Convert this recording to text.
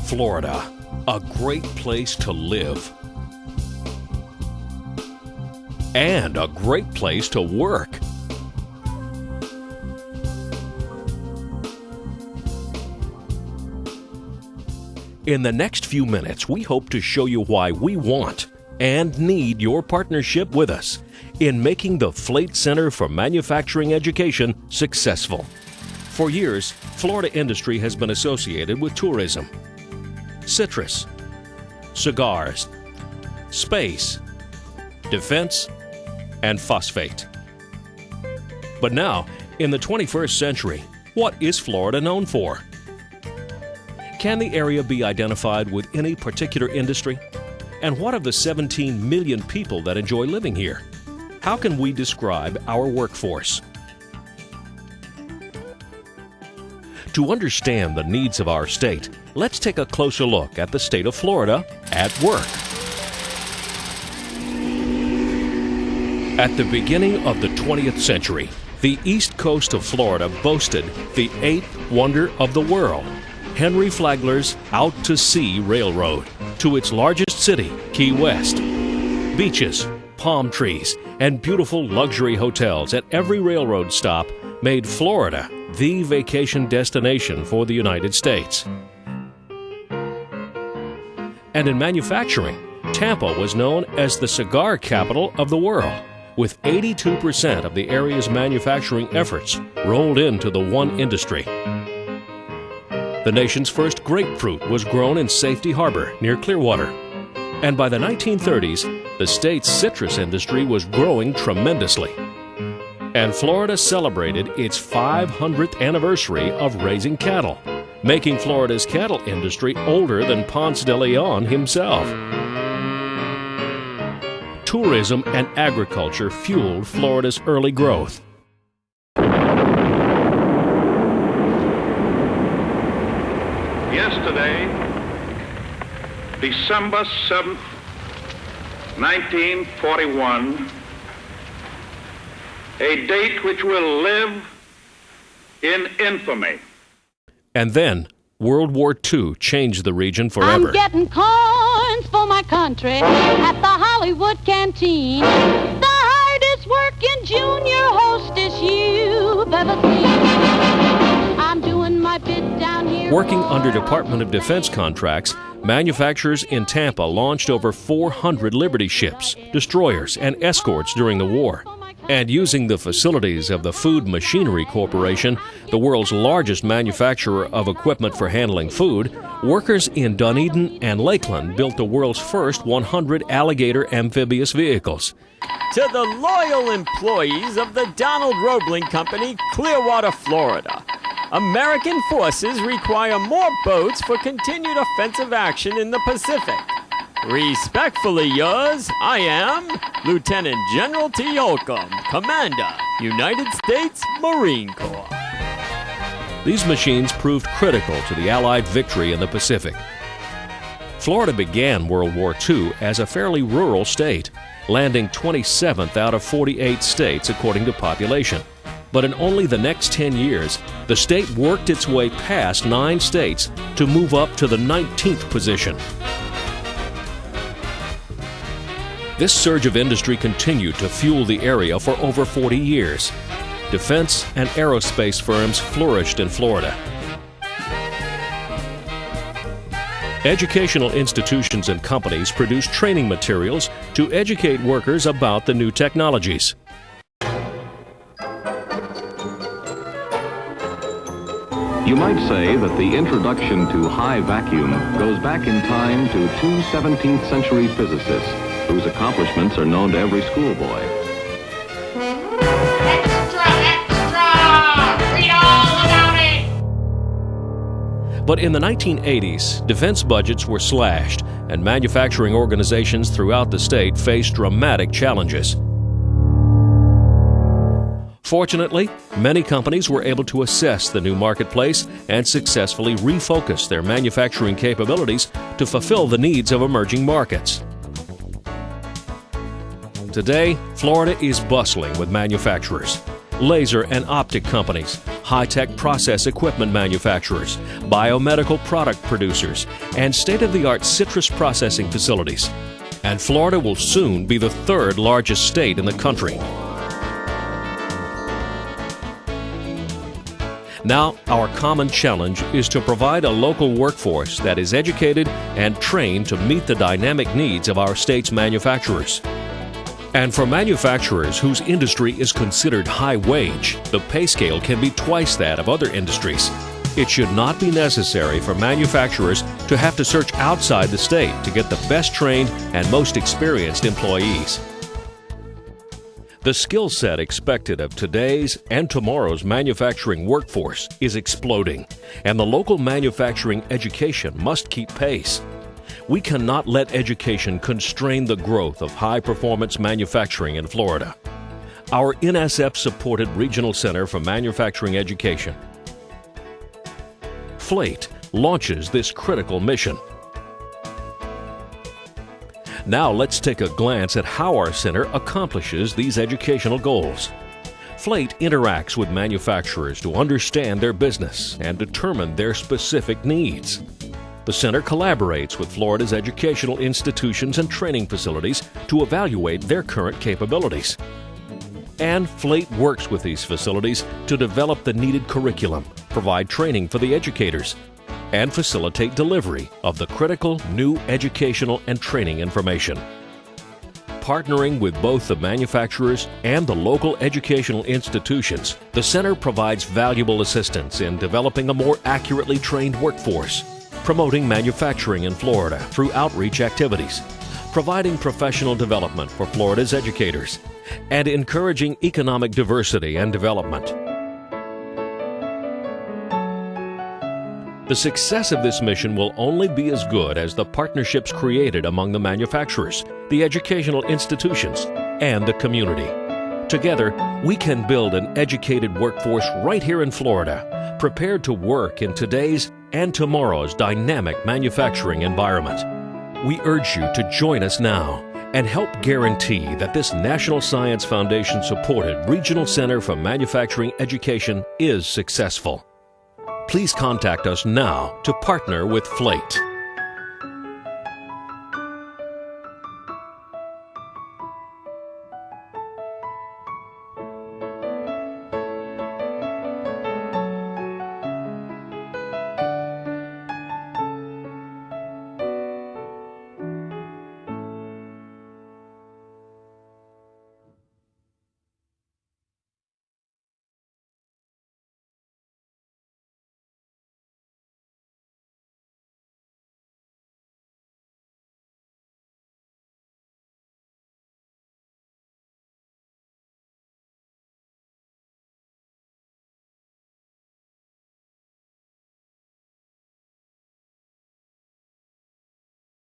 Florida, a great place to live and a great place to work. In the next few minutes, we hope to show you why we want and need your partnership with us in making the FLATE Center for Manufacturing Education successful. For years, Florida industry has been associated with tourism, citrus, cigars, space, defense, and phosphate. But now, in the 21st century, what is Florida known for? Can the area be identified with any particular industry? And what of the 17 million people that enjoy living here? How can we describe our workforce? To understand the needs of our state, let's take a closer look at the state of Florida at work. At the beginning of the 20th century, the east coast of Florida boasted the eighth wonder of the world, Henry Flagler's out-to-sea railroad to its largest city, Key West. Beaches, palm trees, and beautiful luxury hotels at every railroad stop made Florida the vacation destination for the United States. And in manufacturing, Tampa was known as the cigar capital of the world, with 82% of the area's manufacturing efforts rolled into the one industry. The nation's first grapefruit was grown in Safety Harbor near Clearwater. And by the 1930s, the state's citrus industry was growing tremendously. And Florida celebrated its 500th anniversary of raising cattle, making Florida's cattle industry older than Ponce de Leon himself. Tourism and agriculture fueled Florida's early growth. Yesterday, December 7th, 1941, a date which will live in infamy. And then, World War II changed the region forever. I'm getting coins for my country at the Hollywood Canteen. The hardest working junior hostess you've ever seen. I'm doing my bit down here. Working under Department of Defense contracts, manufacturers in Tampa launched over 400 Liberty ships, destroyers, and escorts during the war. And using the facilities of the Food Machinery Corporation, the world's largest manufacturer of equipment for handling food, workers in Dunedin and Lakeland built the world's first 100 alligator amphibious vehicles. To the loyal employees of the Donald Roebling Company, Clearwater, Florida, American forces require more boats for continued offensive action in the Pacific. Respectfully yours, I am Lieutenant General T. Holcomb, Commander, United States Marine Corps. These machines proved critical to the Allied victory in the Pacific. Florida began World War II as a fairly rural state, landing 27th out of 48 states according to population. But in only the next 10 years, the state worked its way past 9 states to move up to the 19th position. This surge of industry continued to fuel the area for over 40 years. Defense and aerospace firms flourished in Florida. Educational institutions and companies produced training materials to educate workers about the new technologies. You might say that the introduction to high vacuum goes back in time to 2 17th century physicists whose accomplishments are known to every schoolboy. Extra! Extra! Read all about it! But in the 1980s, defense budgets were slashed, and manufacturing organizations throughout the state faced dramatic challenges. Fortunately, many companies were able to assess the new marketplace and successfully refocus their manufacturing capabilities to fulfill the needs of emerging markets. Today, Florida is bustling with manufacturers, laser and optic companies, high-tech process equipment manufacturers, biomedical product producers, and state-of-the-art citrus processing facilities. And Florida will soon be the third largest state in the country. Now, our common challenge is to provide a local workforce that is educated and trained to meet the dynamic needs of our state's manufacturers. And for manufacturers whose industry is considered high wage, the pay scale can be twice that of other industries. It should not be necessary for manufacturers to have to search outside the state to get the best trained and most experienced employees. The skill set expected of today's and tomorrow's manufacturing workforce is exploding, and the local manufacturing education must keep pace. We cannot let education constrain the growth of high-performance manufacturing in Florida. Our NSF-supported Regional Center for Manufacturing Education, FLATE, launches this critical mission. Now let's take a glance at how our center accomplishes these educational goals. FLATE interacts with manufacturers to understand their business and determine their specific needs. The center collaborates with Florida's educational institutions and training facilities to evaluate their current capabilities. And FLATE works with these facilities to develop the needed curriculum, provide training for the educators, and facilitate delivery of the critical new educational and training information. Partnering with both the manufacturers and the local educational institutions, the center provides valuable assistance in developing a more accurately trained workforce, promoting manufacturing in Florida through outreach activities, providing professional development for Florida's educators, and encouraging economic diversity and development. The success of this mission will only be as good as the partnerships created among the manufacturers, the educational institutions, and the community. Together, we can build an educated workforce right here in Florida, prepared to work in today's and tomorrow's dynamic manufacturing environment. We urge you to join us now and help guarantee that this National Science Foundation-supported Regional Center for Manufacturing Education is successful. Please contact us now to partner with FLATE.